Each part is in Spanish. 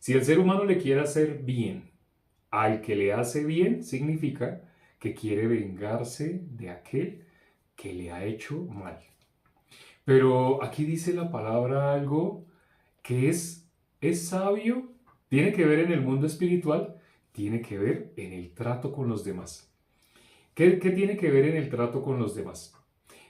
Si el ser humano le quiere hacer bien al que le hace bien, significa que quiere vengarse de aquel que le ha hecho mal. Pero aquí dice la palabra algo que es sabio, tiene que ver en el mundo espiritual, tiene que ver en el trato con los demás. ¿Qué tiene que ver en el trato con los demás?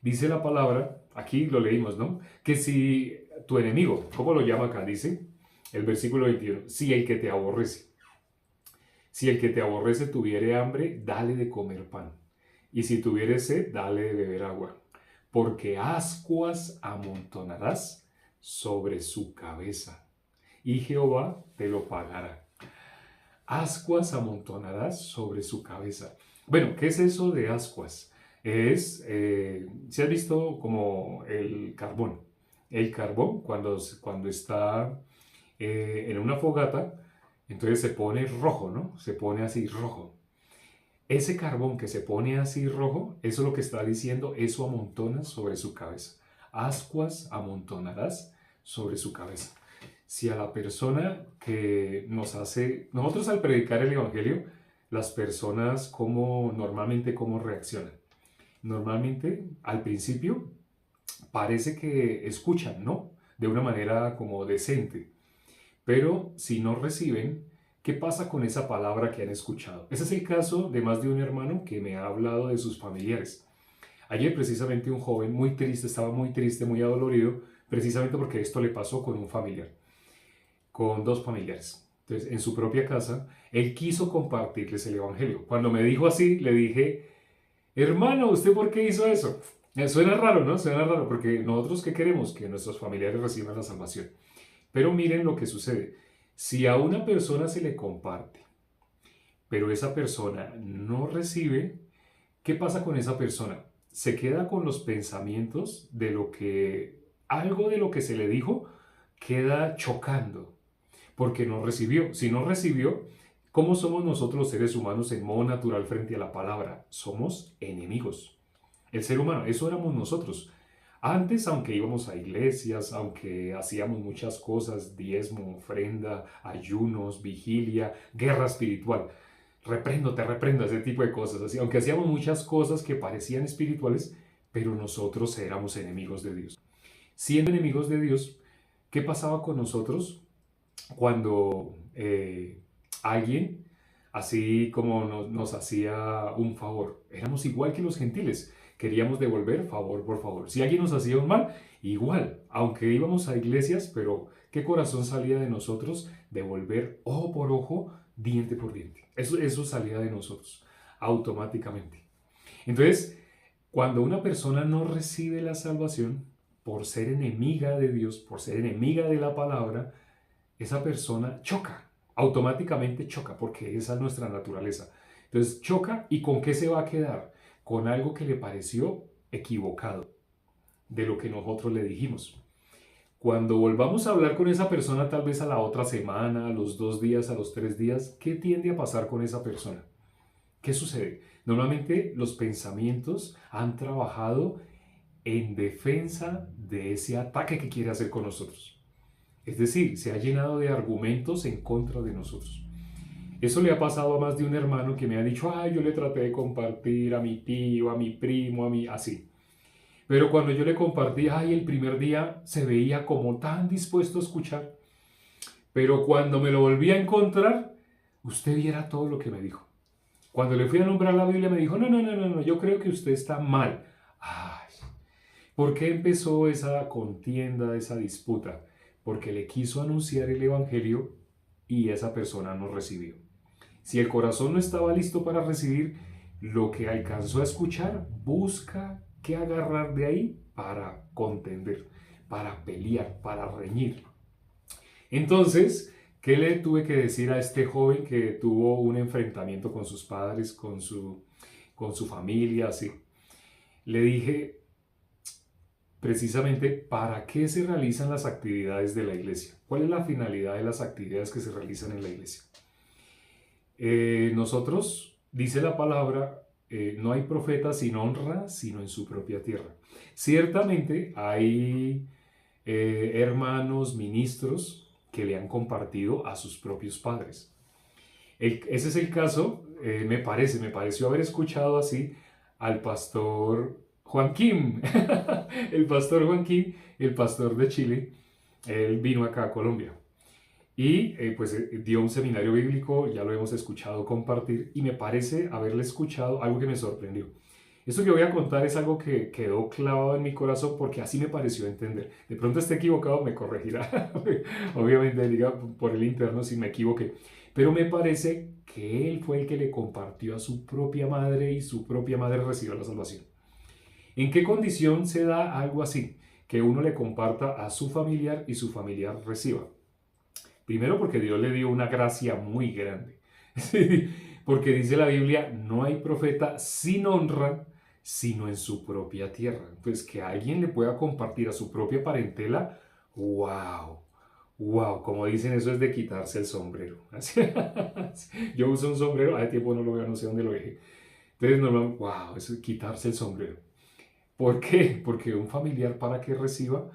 Dice la palabra, aquí lo leímos, ¿no? Que si tu enemigo, ¿cómo lo llama acá? Dice el versículo 21, si el que te aborrece tuviere hambre, dale de comer pan. Y si tuviere sed, dale de beber agua. Porque ascuas amontonarás sobre su cabeza, y Jehová te lo pagará. Ascuas amontonarás sobre su cabeza. Bueno, ¿qué es eso de ascuas? ¿Se has visto como el carbón? El carbón, cuando está en una fogata, entonces se pone rojo, ¿no? Se pone así rojo. Ese carbón que se pone así rojo, eso es lo que está diciendo, eso amontonas sobre su cabeza. Ascuas amontonarás sobre su cabeza. Si a la persona que nos hace, nosotros al predicar el Evangelio, las personas normalmente cómo reaccionan. Normalmente al principio parece que escuchan, ¿no? De una manera como decente. Pero si no reciben, ¿qué pasa con esa palabra que han escuchado? Ese es el caso de más de un hermano que me ha hablado de sus familiares. Ayer precisamente un joven muy triste, estaba muy triste, muy adolorido, precisamente porque esto le pasó con un familiar, con dos familiares. Entonces, en su propia casa, él quiso compartirles el Evangelio. Cuando me dijo así, le dije, hermano, ¿usted por qué hizo eso? Suena raro, ¿no? Suena raro, porque nosotros ¿qué queremos? Que nuestros familiares reciban la salvación. Pero miren lo que sucede. Si a una persona se le comparte, pero esa persona no recibe, ¿qué pasa con esa persona? Se queda con los pensamientos de algo de lo que se le dijo queda chocando, porque no recibió. Si no recibió, ¿cómo somos nosotros los seres humanos en modo natural frente a la palabra? Somos enemigos. El ser humano, eso éramos nosotros. Antes, aunque íbamos a iglesias, aunque hacíamos muchas cosas, diezmo, ofrenda, ayunos, vigilia, guerra espiritual, te reprendo, ese tipo de cosas, así, aunque hacíamos muchas cosas que parecían espirituales, pero nosotros éramos enemigos de Dios. Siendo enemigos de Dios, ¿qué pasaba con nosotros cuando alguien, así como nos hacía un favor? Éramos igual que los gentiles, queríamos devolver favor por favor. Si alguien nos hacía un mal, igual, aunque íbamos a iglesias, pero ¿qué corazón salía de nosotros? Devolver ojo por ojo, diente por diente. Eso salía de nosotros, automáticamente. Entonces, cuando una persona no recibe la salvación, por ser enemiga de Dios, por ser enemiga de la palabra, esa persona choca, automáticamente choca, porque esa es nuestra naturaleza. Entonces choca, ¿y con qué se va a quedar? Con algo que le pareció equivocado de lo que nosotros le dijimos. Cuando volvamos a hablar con esa persona, tal vez a la otra semana, a los 2 días, a los 3 días, ¿qué tiende a pasar con esa persona? ¿Qué sucede? Normalmente los pensamientos han trabajado en defensa de ese ataque que quiere hacer con nosotros. Es decir, se ha llenado de argumentos en contra de nosotros. Eso le ha pasado a más de un hermano que me ha dicho, ay, yo le traté de compartir a mi tío, a mi primo, así. Pero cuando yo le compartí, ay, el primer día se veía como tan dispuesto a escuchar. Pero cuando me lo volví a encontrar, usted viera todo lo que me dijo. Cuando le fui a nombrar la Biblia me dijo, no, no, no, no, no, yo creo que usted está mal. Ay, ¿por qué empezó esa contienda, esa disputa? Porque le quiso anunciar el Evangelio y esa persona no recibió. Si el corazón no estaba listo para recibir lo que alcanzó a escuchar, busca qué agarrar de ahí para contender, para pelear, para reñir. Entonces, ¿qué le tuve que decir a este joven que tuvo un enfrentamiento con sus padres, con su familia, así? Le dije, precisamente, ¿para qué se realizan las actividades de la iglesia? ¿Cuál es la finalidad de las actividades que se realizan en la iglesia? Nosotros, dice la palabra, no hay profeta sin honra, sino en su propia tierra. Ciertamente hay hermanos, ministros, que le han compartido a sus propios padres. Ese es el caso, me pareció haber escuchado así al pastor Juan Kim, el pastor Juan Kim, el pastor de Chile. Él vino acá a Colombia y dio un seminario bíblico, ya lo hemos escuchado compartir, y me parece haberle escuchado algo que me sorprendió. Esto que voy a contar es algo que quedó clavado en mi corazón porque así me pareció entender. De pronto esté equivocado, me corregirá. Obviamente diga por el interno si me equivoqué. Pero me parece que él fue el que le compartió a su propia madre y su propia madre recibió la salvación. ¿En qué condición se da algo así? Que uno le comparta a su familiar y su familiar reciba. Primero porque Dios le dio una gracia muy grande. Porque dice la Biblia, no hay profeta sin honra, sino en su propia tierra. Entonces, que alguien le pueda compartir a su propia parentela, wow, wow, como dicen, eso es de quitarse el sombrero. Yo uso un sombrero, hace tiempo no lo veo, no sé dónde lo dejé. Entonces, normal, wow, eso es quitarse el sombrero. ¿Por qué? Porque un familiar para que reciba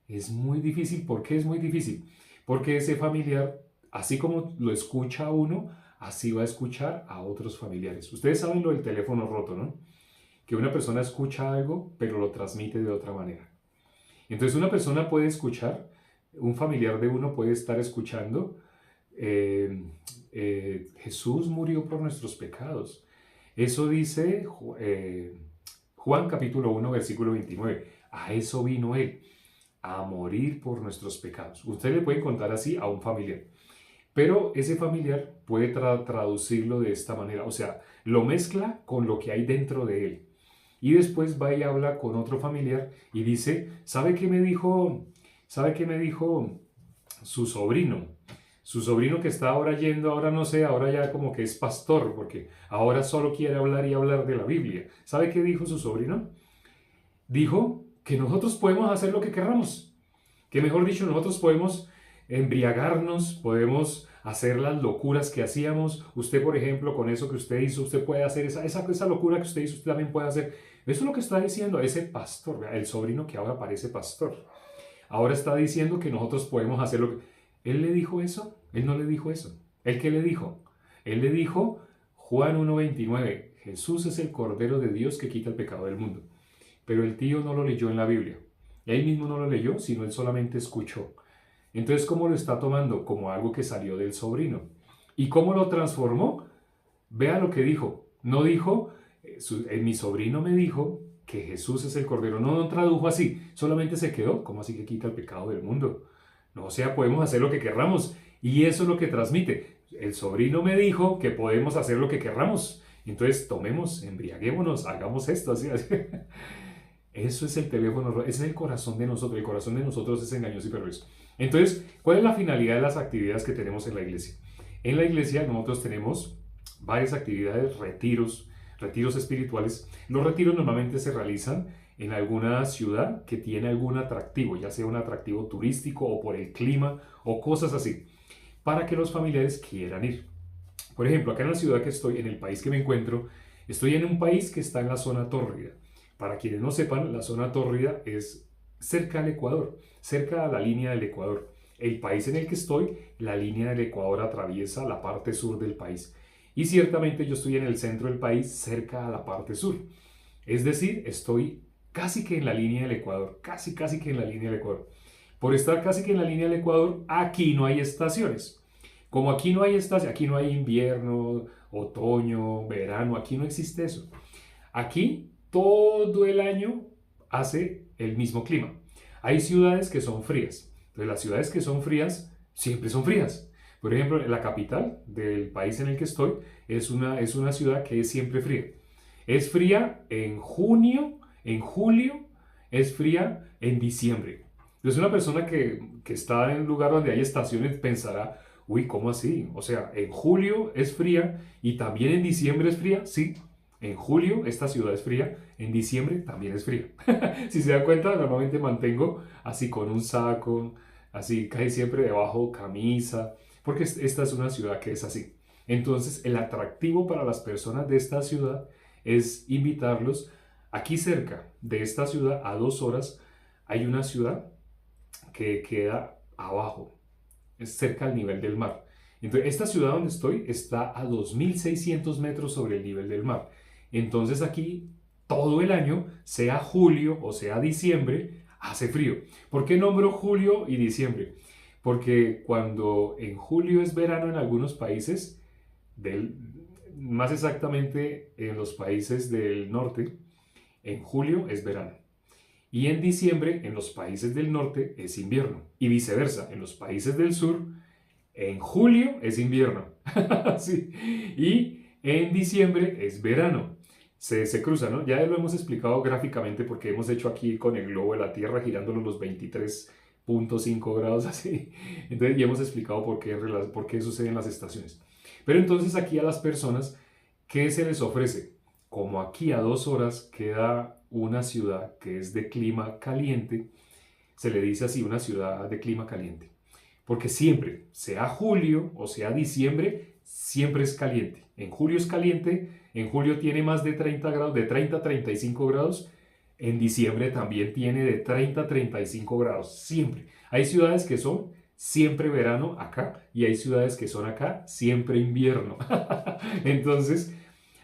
es muy difícil. ¿Por qué es muy difícil? Porque ese familiar, así como lo escucha a uno, así va a escuchar a otros familiares. Ustedes saben lo del teléfono roto, ¿no? Que una persona escucha algo, pero lo transmite de otra manera. Entonces una persona puede escuchar, un familiar de uno puede estar escuchando, Jesús murió por nuestros pecados. Eso dice Juan capítulo 1, versículo 29. A eso vino Él, a morir por nuestros pecados. Usted le puede contar así a un familiar. Pero ese familiar puede traducirlo de esta manera. O sea, lo mezcla con lo que hay dentro de él. Y después va y habla con otro familiar y dice, ¿sabe qué me dijo? ¿Sabe qué me dijo su sobrino? Su sobrino que está ahora yendo, ahora no sé, ahora ya como que es pastor, porque ahora solo quiere hablar y hablar de la Biblia. ¿Sabe qué dijo su sobrino? Dijo que nosotros podemos hacer lo que querramos. Que mejor dicho, nosotros podemos embriagarnos, podemos hacer las locuras que hacíamos. Usted, por ejemplo, con eso que usted hizo, usted puede hacer esa locura que usted hizo, usted también puede hacer. Eso es lo que está diciendo ese pastor, el sobrino que ahora parece pastor. Ahora está diciendo que nosotros podemos hacer lo que... ¿Él le dijo eso? Él no le dijo eso. ¿Él qué le dijo? Él le dijo, Juan 1:29, Jesús es el Cordero de Dios que quita el pecado del mundo. Pero el tío no lo leyó en la Biblia. Y él mismo no lo leyó, sino él solamente escuchó. Entonces, ¿cómo lo está tomando? Como algo que salió del sobrino. ¿Y cómo lo transformó? Vea lo que dijo. No dijo, mi sobrino me dijo que Jesús es el Cordero. No tradujo así. Solamente se quedó. ¿Cómo así que quita el pecado del mundo? No, o sea, podemos hacer lo que querramos. Y eso es lo que transmite. El sobrino me dijo que podemos hacer lo que querramos. Entonces, tomemos, embriaguémonos, hagamos esto, así. Eso es el teléfono, ese es el corazón de nosotros. El corazón de nosotros es engañoso y perverso. Entonces, ¿cuál es la finalidad de las actividades que tenemos en la iglesia? En la iglesia nosotros tenemos varias actividades, retiros espirituales. Los retiros normalmente se realizan en alguna ciudad que tiene algún atractivo, ya sea un atractivo turístico o por el clima o cosas así, para que los familiares quieran ir. Por ejemplo, acá en la ciudad que estoy, en el país que me encuentro, estoy en un país que está en la zona tórrida. Para quienes no sepan, la zona tórrida es cerca al Ecuador, cerca a la línea del Ecuador. El país en el que estoy, la línea del Ecuador atraviesa la parte sur del país. Y ciertamente yo estoy en el centro del país, cerca a la parte sur. Es decir, estoy casi que en la línea del Ecuador, casi que en la línea del Ecuador. Por estar casi que en la línea del Ecuador, aquí no hay estaciones. Como aquí no hay estaciones, aquí no hay invierno, otoño, verano, aquí no existe eso. Aquí todo el año hace el mismo clima. Hay ciudades que son frías. Entonces las ciudades que son frías siempre son frías. Por ejemplo, la capital del país en el que estoy es una ciudad que es siempre fría. Es fría en junio, en julio, es fría en diciembre. Entonces una persona que está en un lugar donde hay estaciones pensará, uy, ¿cómo así? O sea, en julio es fría y también en diciembre es fría, sí. En julio esta ciudad es fría, en diciembre también es fría. Si se dan cuenta, normalmente mantengo así con un saco, así casi siempre debajo camisa, porque esta es una ciudad que es así. Entonces el atractivo para las personas de esta ciudad es invitarlos. Aquí cerca de esta ciudad, a 2 horas, hay una ciudad que queda abajo. es cerca al nivel del mar. Entonces, esta ciudad donde estoy está a 2.600 metros sobre el nivel del mar. Entonces aquí todo el año, sea julio o sea diciembre, hace frío. ¿Por qué nombro julio y diciembre? Porque cuando en julio es verano en algunos países, del, más exactamente en los países del norte, en julio es verano. Y en diciembre en los países del norte es invierno. Y viceversa, en los países del sur, en julio es invierno. Sí. Y en diciembre es verano. Se cruza, ¿no? Ya lo hemos explicado gráficamente porque hemos hecho aquí con el globo de la Tierra girándolo los 23.5 grados así. Entonces ya hemos explicado por qué suceden las estaciones. Pero entonces aquí a las personas, ¿qué se les ofrece? Como aquí a 2 horas queda una ciudad que es de clima caliente, se le dice así, una ciudad de clima caliente. Porque siempre, sea julio o sea diciembre, siempre es caliente. En julio es caliente, en julio tiene más de 30 grados, de 30 a 35 grados. En diciembre también tiene de 30 a 35 grados, siempre. Hay ciudades que son siempre verano acá y hay ciudades que son acá siempre invierno. Entonces,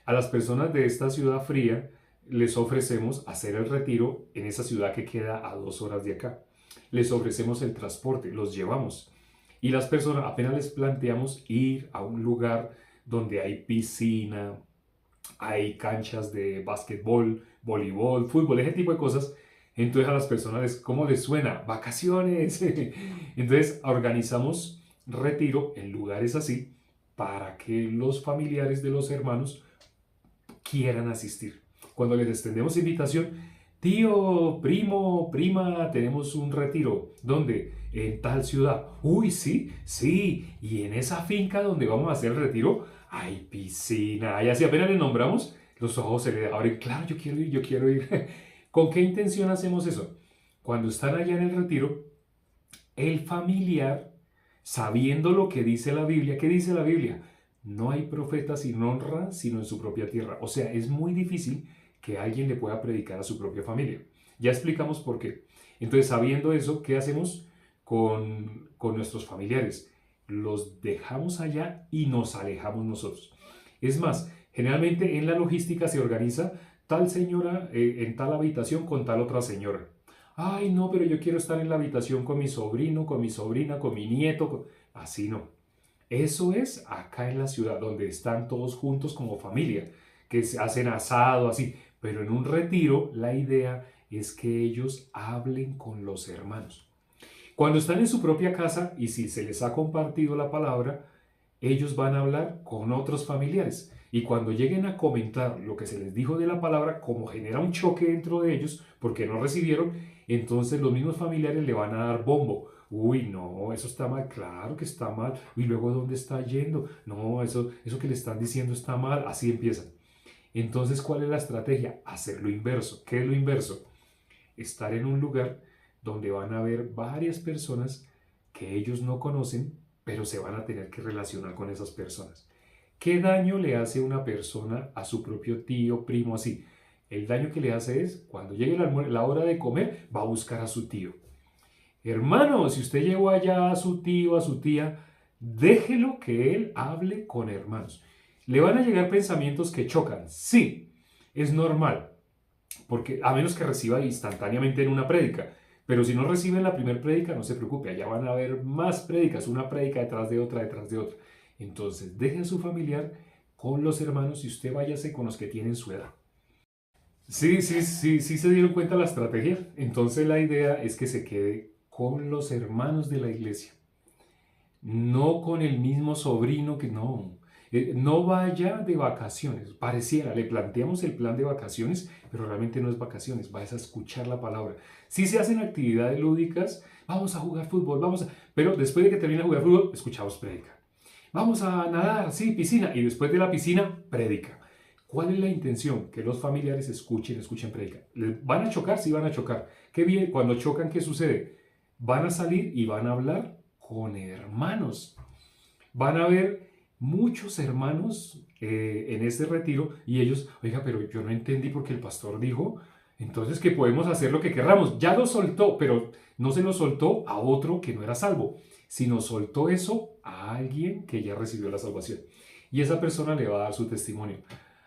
a las personas de esta ciudad fría les ofrecemos hacer el retiro en esa ciudad que queda a 2 horas de acá. Les ofrecemos el transporte, los llevamos. Y las personas apenas les planteamos ir a un lugar donde hay piscina, hay canchas de básquetbol, voleibol, fútbol, ese tipo de cosas. Entonces a las personas, ¿cómo les suena? Vacaciones. Entonces organizamos retiro en lugares así para que los familiares de los hermanos quieran asistir. Cuando les extendemos invitación, tío, primo, prima, tenemos un retiro. ¿Dónde? En tal ciudad. Uy, sí, sí. Y en esa finca donde vamos a hacer el retiro, hay piscina. Y así apenas le nombramos, los ojos se le abren. Claro, yo quiero ir, yo quiero ir. ¿Con qué intención hacemos eso? Cuando están allá en el retiro, el familiar, sabiendo lo que dice la Biblia, ¿qué dice la Biblia? No hay profeta sin honra, sino en su propia tierra. O sea, es muy difícil que alguien le pueda predicar a su propia familia. Ya explicamos por qué. Entonces, sabiendo eso, ¿qué hacemos con nuestros familiares? Los dejamos allá y nos alejamos nosotros. Es más, generalmente en la logística se organiza tal señora en tal habitación con tal otra señora. Ay, no, pero yo quiero estar en la habitación con mi sobrino, con mi sobrina, con mi nieto. Así no. Eso es acá en la ciudad, donde están todos juntos como familia, que se hacen asado, así. Pero en un retiro, la idea es que ellos hablen con los hermanos. Cuando están en su propia casa y si se les ha compartido la palabra, ellos van a hablar con otros familiares. Y cuando lleguen a comentar lo que se les dijo de la palabra, como genera un choque dentro de ellos, porque no recibieron, entonces los mismos familiares le van a dar bombo. Uy, no, eso está mal, claro que está mal. Y luego, ¿dónde está yendo? No, eso que le están diciendo está mal. Así empiezan. Entonces, ¿cuál es la estrategia? Hacer lo inverso. ¿Qué es lo inverso? Estar en un lugar donde van a haber varias personas que ellos no conocen, pero se van a tener que relacionar con esas personas. ¿Qué daño le hace una persona a su propio tío, primo, así? El daño que le hace es, cuando llegue la hora de comer, va a buscar a su tío. Hermano, si usted llevó allá a su tío, a su tía, déjelo que él hable con hermanos. Le van a llegar pensamientos que chocan. Sí, es normal, porque a menos que reciba instantáneamente en una prédica. Pero si no recibe en la primera prédica, no se preocupe, allá van a haber más prédicas, una prédica detrás de otra, detrás de otra. Entonces, deje a su familiar con los hermanos y usted váyase con los que tienen su edad. Sí, sí, sí, sí se dieron cuenta la estrategia. Entonces la idea es que se quede con los hermanos de la iglesia, no con el mismo sobrino que no. No vaya de vacaciones, pareciera, le planteamos el plan de vacaciones, pero realmente no es vacaciones, vas a escuchar la palabra. Si se hacen actividades lúdicas, vamos a jugar fútbol, pero después de que termine de jugar fútbol, escuchamos prédica. Vamos a nadar, sí, piscina, y después de la piscina, prédica. ¿Cuál es la intención? Que los familiares escuchen prédica. ¿Van a chocar? Sí, van a chocar. ¿Qué bien? Cuando chocan, ¿qué sucede? Van a salir y van a hablar con hermanos. Van a ver muchos hermanos en este retiro y ellos, oiga, pero yo no entendí porque el pastor dijo, entonces que podemos hacer lo que querramos. Ya lo soltó, pero no se lo soltó a otro que no era salvo. sino soltó eso a alguien que ya recibió la salvación. Y esa persona le va a dar su testimonio.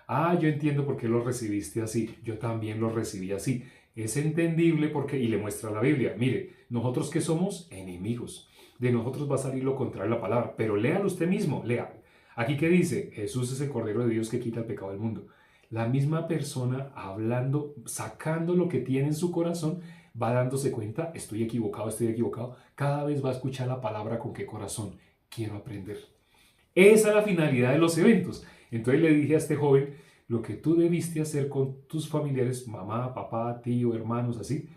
Ah, yo entiendo por qué lo recibiste así. Yo también lo recibí así. Es entendible porque, y le muestra la Biblia. Mire, nosotros que somos enemigos. De nosotros va a salir lo contrario a la palabra. Pero léalo usted mismo, lea. Aquí que dice, Jesús es el Cordero de Dios que quita el pecado del mundo. La misma persona hablando, sacando lo que tiene en su corazón, va dándose cuenta, estoy equivocado, estoy equivocado. Cada vez va a escuchar la palabra con qué corazón quiero aprender. Esa es la finalidad de los eventos. Entonces le dije a este joven, lo que tú debiste hacer con tus familiares, mamá, papá, tío, hermanos, así,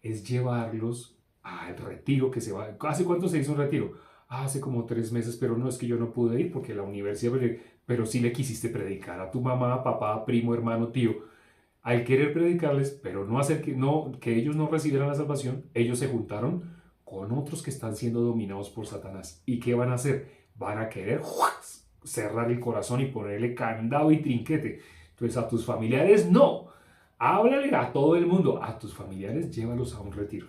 es llevarlos al retiro que se va. ¿Hace cuánto se hizo un retiro? Hace como 3 meses, pero no, es que yo no pude ir porque la universidad, pero sí le quisiste predicar a tu mamá, papá, primo, hermano, tío. Al querer predicarles, pero no hacer que ellos no recibieran la salvación, ellos se juntaron con otros que están siendo dominados por Satanás. ¿Y qué van a hacer? Van a querer cerrar el corazón y ponerle candado y trinquete. Entonces a tus familiares no. Háblale a todo el mundo. A tus familiares llévalos a un retiro.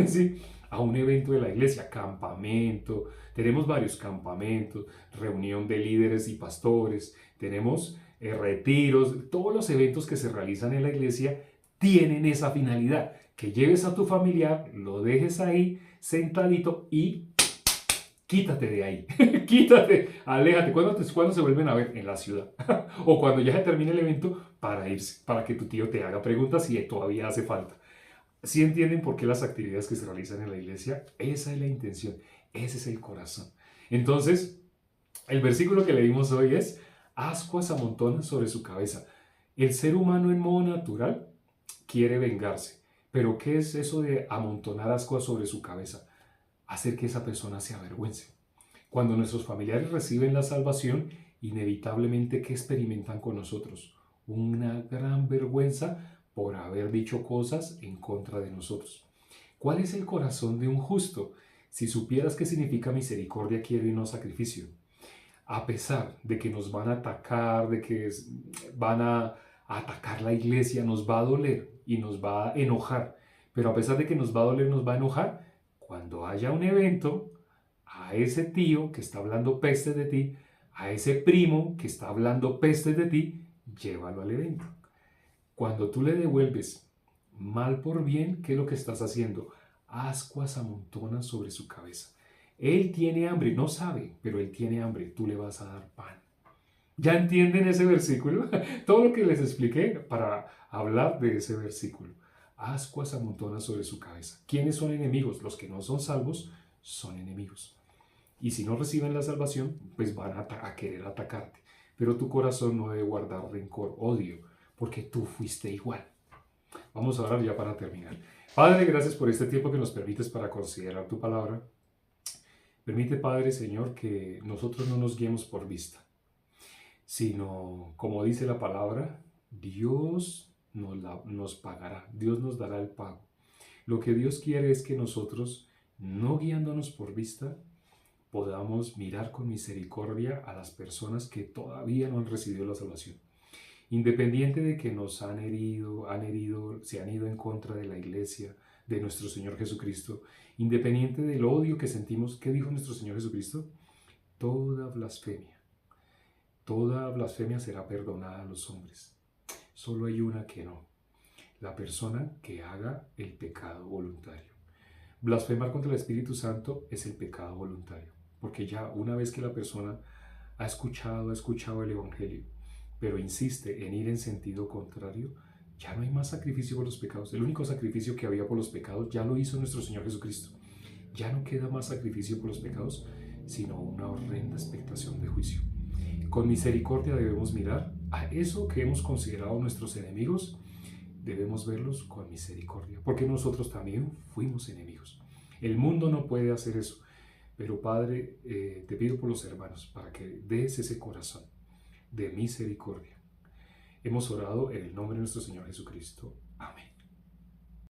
¿Sí? A un evento de la iglesia, campamento. Tenemos varios campamentos, reunión de líderes y pastores. Tenemos retiros. Todos los eventos que se realizan en la iglesia tienen esa finalidad. Que lleves a tu familiar, lo dejes ahí sentadito y quítate de ahí, quítate, aléjate. ¿Cuándo se vuelven a ver? En la ciudad. O cuando ya se termine el evento para irse, para que tu tío te haga preguntas si todavía hace falta. ¿Sí entienden por qué las actividades que se realizan en la iglesia? Esa es la intención, ese es el corazón. Entonces, el versículo que leímos hoy es, ascuas amontonan sobre su cabeza. El ser humano en modo natural quiere vengarse. Pero ¿qué es eso de amontonar ascuas sobre su cabeza? Hacer que esa persona se avergüence. Cuando nuestros familiares reciben la salvación, inevitablemente, ¿qué experimentan con nosotros? Una gran vergüenza por haber dicho cosas en contra de nosotros. ¿Cuál es el corazón de un justo? Si supieras qué significa misericordia, quiero y no sacrificio. A pesar de que nos van a atacar, de que van a atacar la iglesia, nos va a doler y nos va a enojar. Pero a pesar de que nos va a doler, nos va a enojar, cuando haya un evento, a ese tío que está hablando pestes de ti, a ese primo que está hablando pestes de ti, llévalo al evento. Cuando tú le devuelves mal por bien, ¿qué es lo que estás haciendo? Ascuas amontonan sobre su cabeza. Él tiene hambre, no sabe, pero él tiene hambre, tú le vas a dar pan. ¿Ya entienden ese versículo? Todo lo que les expliqué para hablar de ese versículo. Ascuas amontonan sobre su cabeza. ¿Quiénes son enemigos? Los que no son salvos son enemigos. Y si no reciben la salvación, pues van a querer atacarte. Pero tu corazón no debe guardar rencor, odio, porque tú fuiste igual. Vamos a orar ya para terminar. Padre, gracias por este tiempo que nos permites para considerar tu palabra. Permite, Padre, Señor, que nosotros no nos guiemos por vista, sino, como dice la palabra, Dios nos pagará, Dios nos dará el pago. Lo que Dios quiere es que nosotros, no guiándonos por vista, podamos mirar con misericordia a las personas que todavía no han recibido la salvación. Independiente de que nos han herido, se han ido en contra de la iglesia, de nuestro Señor Jesucristo, independiente del odio que sentimos, ¿qué dijo nuestro Señor Jesucristo? Toda blasfemia será perdonada a los hombres. Solo hay una que no, la persona que haga el pecado voluntario. Blasfemar contra el Espíritu Santo es el pecado voluntario, porque ya una vez que la persona ha escuchado el Evangelio, pero insiste en ir en sentido contrario, ya no hay más sacrificio por los pecados. El único sacrificio que había por los pecados ya lo hizo nuestro Señor Jesucristo. Ya no queda más sacrificio por los pecados, sino una horrenda expectación de juicio. Con misericordia debemos mirar a eso que hemos considerado nuestros enemigos, debemos verlos con misericordia, porque nosotros también fuimos enemigos. El mundo no puede hacer eso, pero Padre, te pido por los hermanos, para que des ese corazón de misericordia. Hemos orado en el nombre de nuestro Señor Jesucristo. Amén.